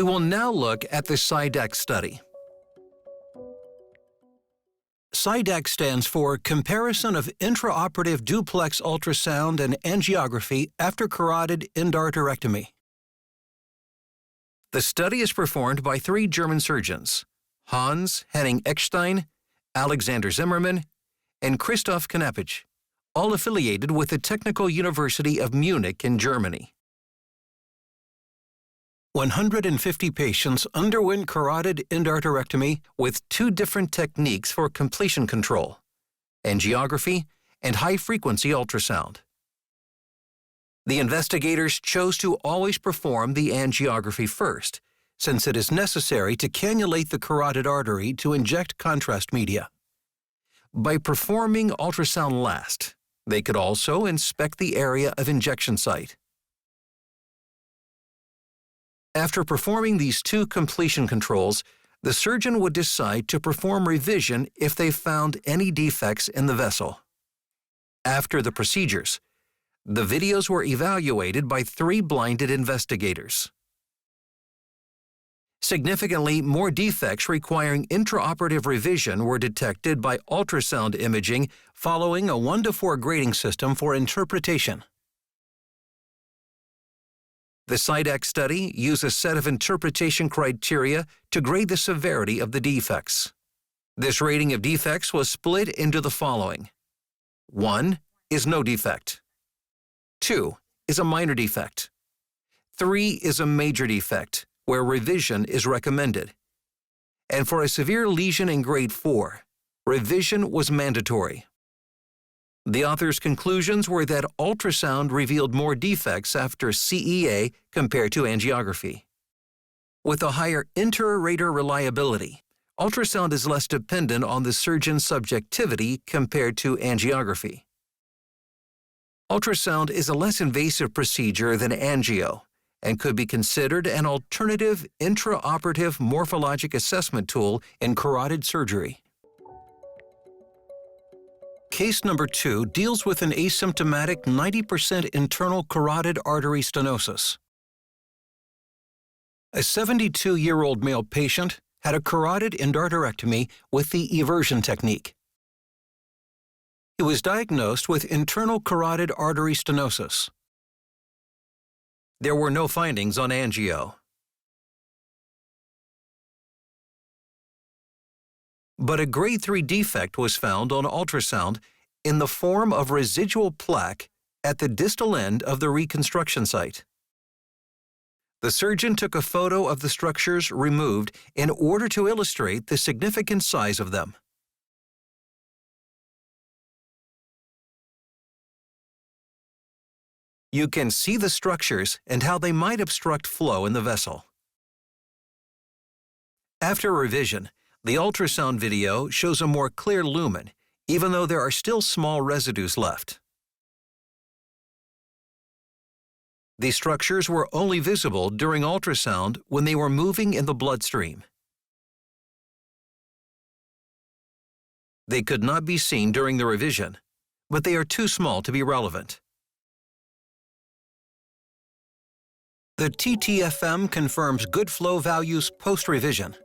We will now look at the CIDAC study. CIDAC stands for Comparison of Intraoperative Duplex Ultrasound and Angiography after Carotid Endarterectomy. The study is performed by 3 German surgeons, Hans Henning Eckstein, Alexander Zimmermann, and Christoph Knapich, all affiliated with the Technical University of Munich in Germany. 150 patients underwent carotid endarterectomy with 2 different techniques for completion control, angiography and high-frequency ultrasound. The investigators chose to always perform the angiography first, since it is necessary to cannulate the carotid artery to inject contrast media. By performing ultrasound last, they could also inspect the area of injection site. After performing these 2 completion controls, the surgeon would decide to perform revision if they found any defects in the vessel. After the procedures, the videos were evaluated by 3 blinded investigators. Significantly, more defects requiring intraoperative revision were detected by ultrasound imaging following a 1-to-4 grading system for interpretation. The CIDAC study used a set of interpretation criteria to grade the severity of the defects. This rating of defects was split into the following. 1 is no defect. 2 is a minor defect. 3 is a major defect, where revision is recommended. And for a severe lesion in grade 4, revision was mandatory. The author's conclusions were that ultrasound revealed more defects after CEA compared to angiography. With a higher inter-rater reliability, ultrasound is less dependent on the surgeon's subjectivity compared to angiography. Ultrasound is a less invasive procedure than angio and could be considered an alternative intraoperative morphologic assessment tool in carotid surgery. Case number 2 deals with an asymptomatic 90% internal carotid artery stenosis. A 72-year-old male patient had a carotid endarterectomy with the Eversion technique. He was diagnosed with internal carotid artery stenosis. There were no findings on angio. But a grade 3 defect was found on ultrasound in the form of residual plaque at the distal end of the reconstruction site. The surgeon took a photo of the structures removed in order to illustrate the significant size of them. You can see the structures and how they might obstruct flow in the vessel. After revision, the ultrasound video shows a more clear lumen, even though there are still small residues left. These structures were only visible during ultrasound when they were moving in the bloodstream. They could not be seen during the revision, but they are too small to be relevant. The TTFM confirms good flow values post-revision.